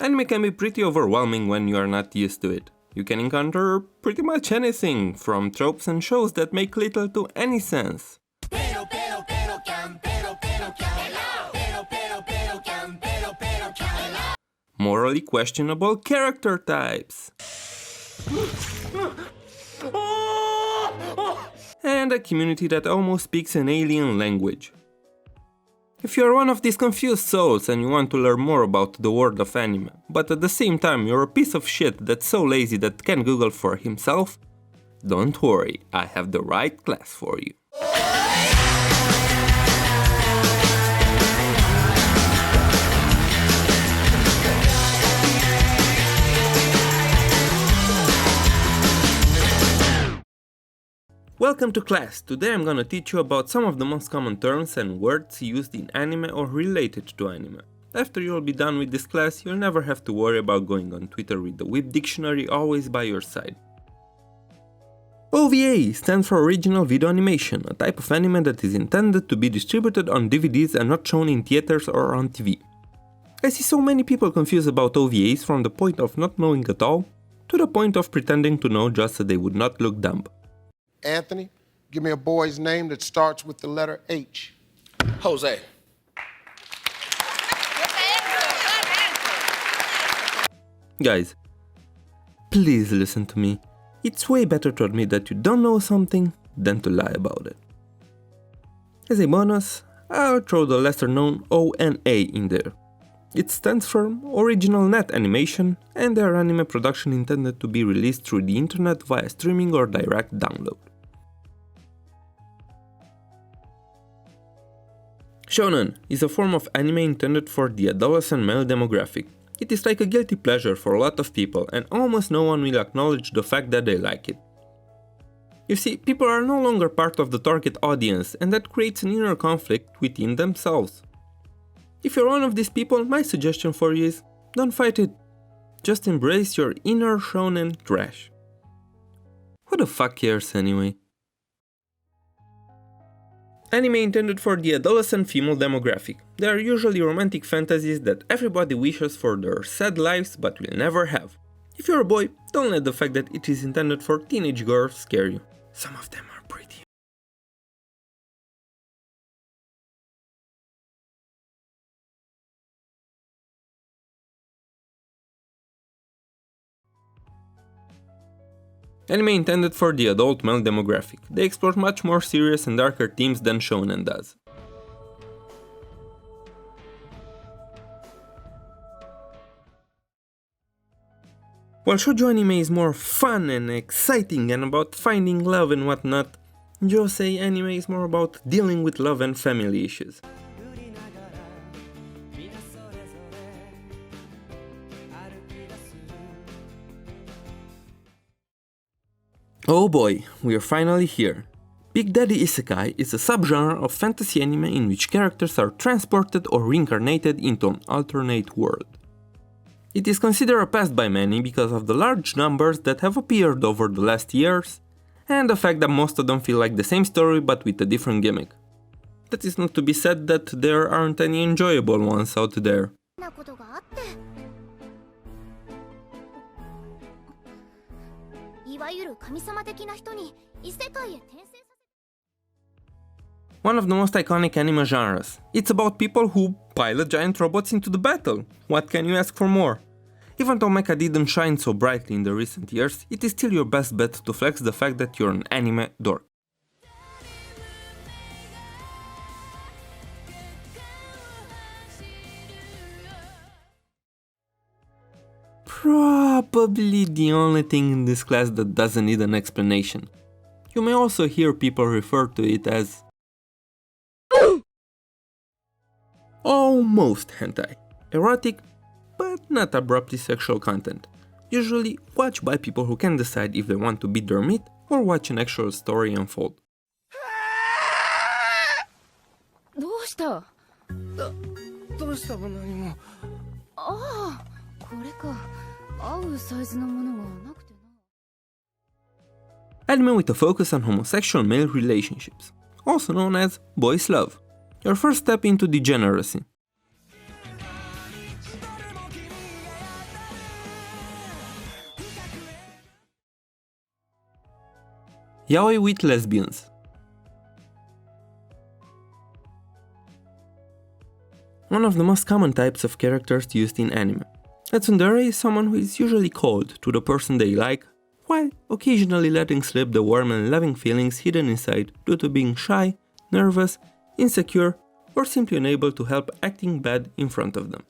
Anime can be pretty overwhelming when you are not used to it. You can encounter pretty much anything, from tropes and shows that make little to any sense. Morally questionable character types. And a community that almost speaks an alien language. If you are one of these confused souls and you want to learn more about the world of anime, but at the same time you're a piece of shit that's so lazy that can Google for himself, don't worry, I have the right class for you. Welcome to class. Today I'm gonna teach you about some of the most common terms and words used in anime or related to anime. After you'll be done with this class, you'll never have to worry about going on Twitter with the WEEB dictionary always by your side. OVA stands for Original Video Animation, a type of anime that is intended to be distributed on DVDs and not shown in theaters or on TV. I see so many people confused about OVAs, from the point of not knowing at all, to the point of pretending to know just so they would not look dumb. Anthony, give me a boy's name that starts with the letter H. Jose. Guys, please listen to me. It's way better to admit that you don't know something than to lie about it. As a bonus, I'll throw the lesser known ONA in there. It stands for Original Net Animation, and they are anime production intended to be released through the internet via streaming or direct download. Shonen is a form of anime intended for the adolescent male demographic. It is like a guilty pleasure for a lot of people, and almost no one will acknowledge the fact that they like it. You see, people are no longer part of the target audience, and that creates an inner conflict within themselves. If you're one of these people, my suggestion for you is, don't fight it. Just embrace your inner shonen trash. Who the fuck cares anyway? Anime intended for the adolescent female demographic. They are usually romantic fantasies that everybody wishes for their sad lives but will never have. If you're a boy, don't let the fact that it is intended for teenage girls scare you. Some of them are pretty. Anime intended for the adult male demographic. They explore much more serious and darker themes than shonen does. While shoujo anime is more fun and exciting and about finding love and whatnot, josei anime is more about dealing with love and family issues. Oh boy, we are finally here. Big Daddy Isekai is a subgenre of fantasy anime in which characters are transported or reincarnated into an alternate world. It is considered a past by many because of the large numbers that have appeared over the last years, and the fact that most of them feel like the same story but with a different gimmick. That is not to be said that there aren't any enjoyable ones out there. One of the most iconic anime genres. It's about people who pilot giant robots into the battle. What can you ask for more? Even though mecha didn't shine so brightly in the recent years, it is still your best bet to flex the fact that you're an anime dork. Probably the only thing in this class that doesn't need an explanation. You may also hear people refer to it as almost hentai, erotic but not abruptly sexual content, usually watched by people who can decide if they want to beat their meat or watch an actual story unfold. Anime with a focus on homosexual male relationships, also known as boys' love, your first step into degeneracy. Yaoi with lesbians. One of the most common types of characters used in anime. A tsundere is someone who is usually cold to the person they like, while occasionally letting slip the warm and loving feelings hidden inside due to being shy, nervous, insecure, or simply unable to help acting bad in front of them.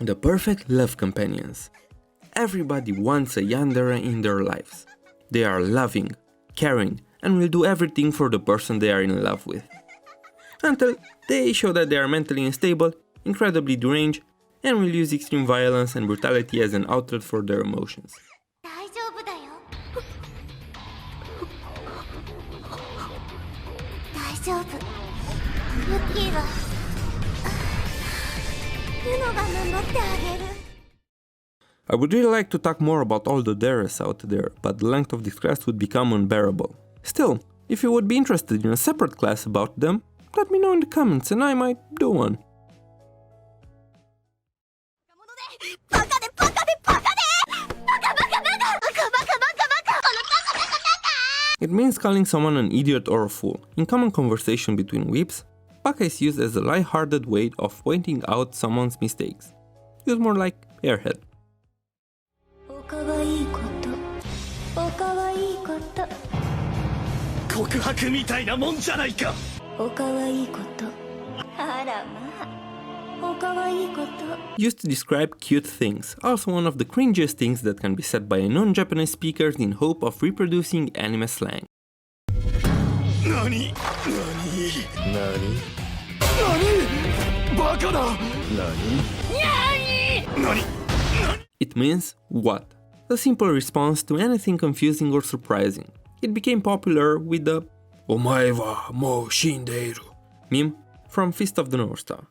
The perfect love companions. Everybody wants a yandere in their lives. They are loving, caring, and will do everything for the person they are in love with. Until they show that they are mentally unstable, incredibly deranged, and will use extreme violence and brutality as an outlet for their emotions. I would really like to talk more about all the deres out there, but the length of this class would become unbearable. Still, if you would be interested in a separate class about them, let me know in the comments and I might do one. It means calling someone an idiot or a fool. In common conversation between weebs, baka is used as a light-hearted way of pointing out someone's mistakes. Used more like airhead. Used to describe cute things, also one of the cringiest things that can be said by non-Japanese speakers in hope of reproducing anime slang. NANI? NANI? NANI? BAKA da! NANI? NANI? It means what? A simple response to anything confusing or surprising. It became popular with the "Omae wa mou shindeiru" meme from Fist of the North Star.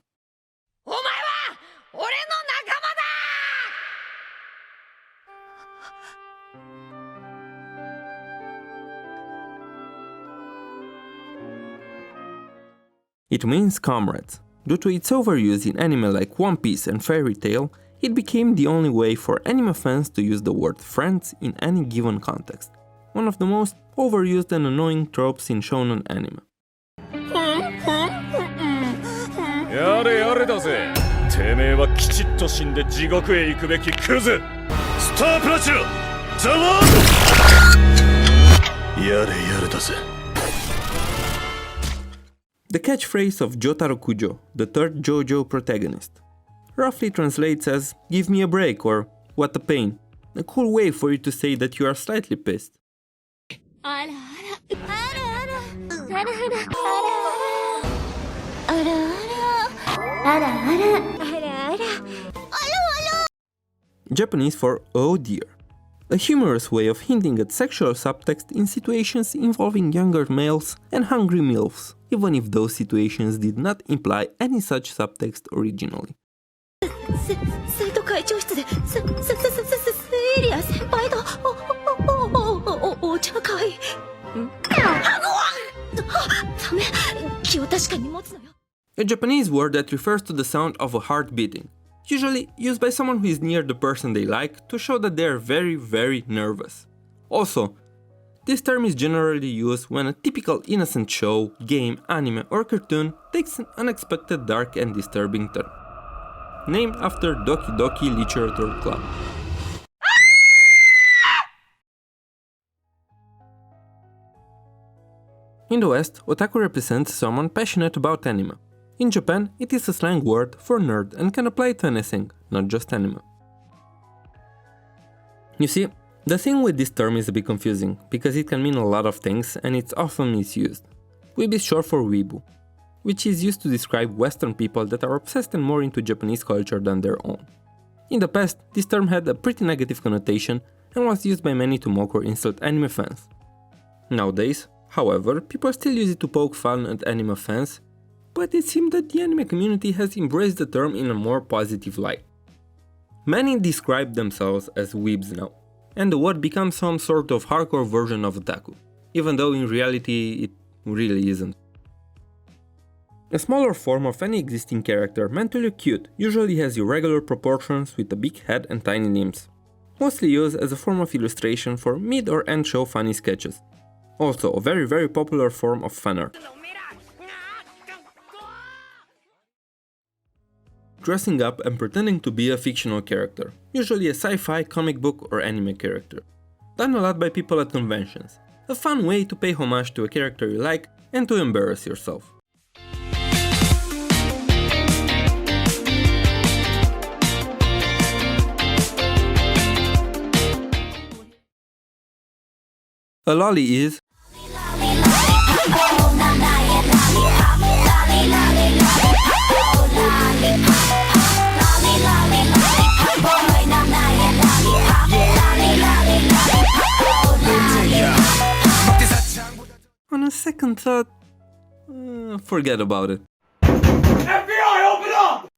It means comrades. Due to its overuse in anime like One Piece and Fairy Tail, it became the only way for anime fans to use the word friends in any given context. One of the most overused and annoying tropes in shonen anime. The catchphrase of Jotaro Kujo, the third JoJo protagonist, roughly translates as "give me a break" or "what a pain", a cool way for you to say that you are slightly pissed. Japanese for "oh dear", a humorous way of hinting at sexual subtext in situations involving younger males and hungry MILFs, even if those situations did not imply any such subtext originally. A Japanese word that refers to the sound of a heart beating, usually used by someone who is near the person they like to show that they are very, very nervous. Also, this term is generally used when a typical innocent show, game, anime or cartoon takes an unexpected dark and disturbing turn. Named after Doki Doki Literature Club. In the West, otaku represents someone passionate about anime. In Japan, it is a slang word for nerd and can apply to anything, not just anime. You see, the thing with this term is a bit confusing, because it can mean a lot of things and it's often misused. Weeb is short for weebu, which is used to describe Western people that are obsessed and more into Japanese culture than their own. In the past, this term had a pretty negative connotation and was used by many to mock or insult anime fans. Nowadays, however, people still use it to poke fun at anime fans, but it seems that the anime community has embraced the term in a more positive light. Many describe themselves as weebs now, and the word becomes some sort of hardcore version of otaku. even though in reality it really isn't. A smaller form of any existing character meant to look cute usually has irregular proportions with a big head and tiny limbs, mostly used as a form of illustration for mid or end show funny sketches. Also a very popular form of fan art. Dressing up and pretending to be a fictional character, usually a sci-fi, comic book or anime character. Done a lot by people at conventions. A fun way to pay homage to a character you like and to embarrass yourself. A lolly is on a second thought, forget about it. FBI, open up!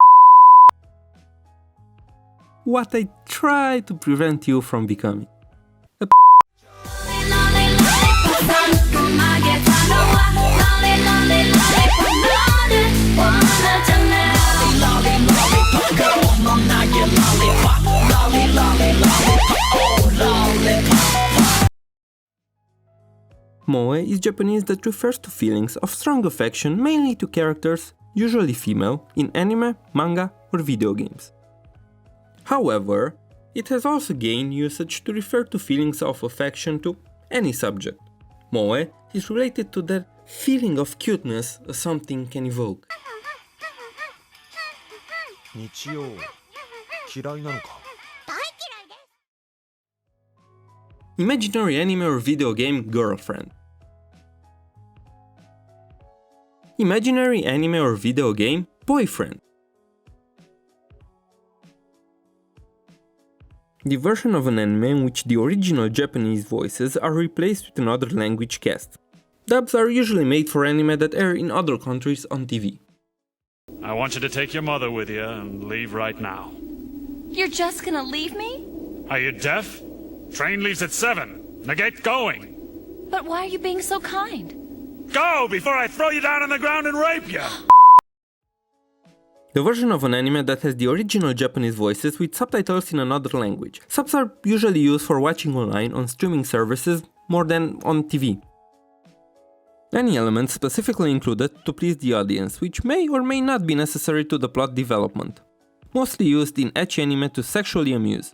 What I try to prevent you from becoming. Moe is Japanese that refers to feelings of strong affection mainly to characters, usually female, in anime, manga or video games. However, it has also gained usage to refer to feelings of affection to any subject. Moe is related to that feeling of cuteness something can evoke. Imaginary anime or video game girlfriend. Imaginary anime or video game boyfriend. The version of an anime in which the original Japanese voices are replaced with another language cast. Dubs are usually made for anime that air in other countries on TV. I want you to take your mother with you and leave right now. You're just gonna leave me? Are you deaf? Train leaves at 7. Now get going. But why are you being so kind? Go before I throw you down on the ground and rape you! The version of an anime that has the original Japanese voices with subtitles in another language. Subs are usually used for watching online on streaming services more than on TV. Any elements specifically included to please the audience, which may or may not be necessary to the plot development. Mostly used in ecchi anime to sexually amuse.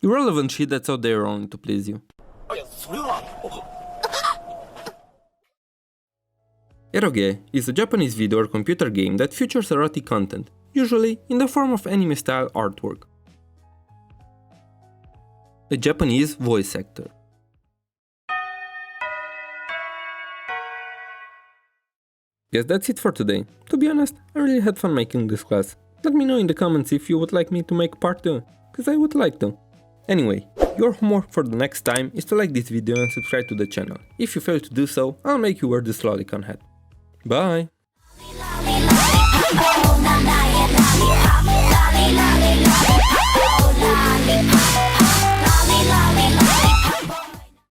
Irrelevant shit that's out there only to please you. Eroge is a Japanese video or computer game that features erotic content, usually in the form of anime-style artwork. A Japanese voice actor. Guess that's it for today. To be honest, I really had fun making this class. Let me know in the comments if you would like me to make part 2, cause I would like to. Anyway, your homework for the next time is to like this video and subscribe to the channel. If you fail to do so, I'll make you wear this lolicon hat. Bye!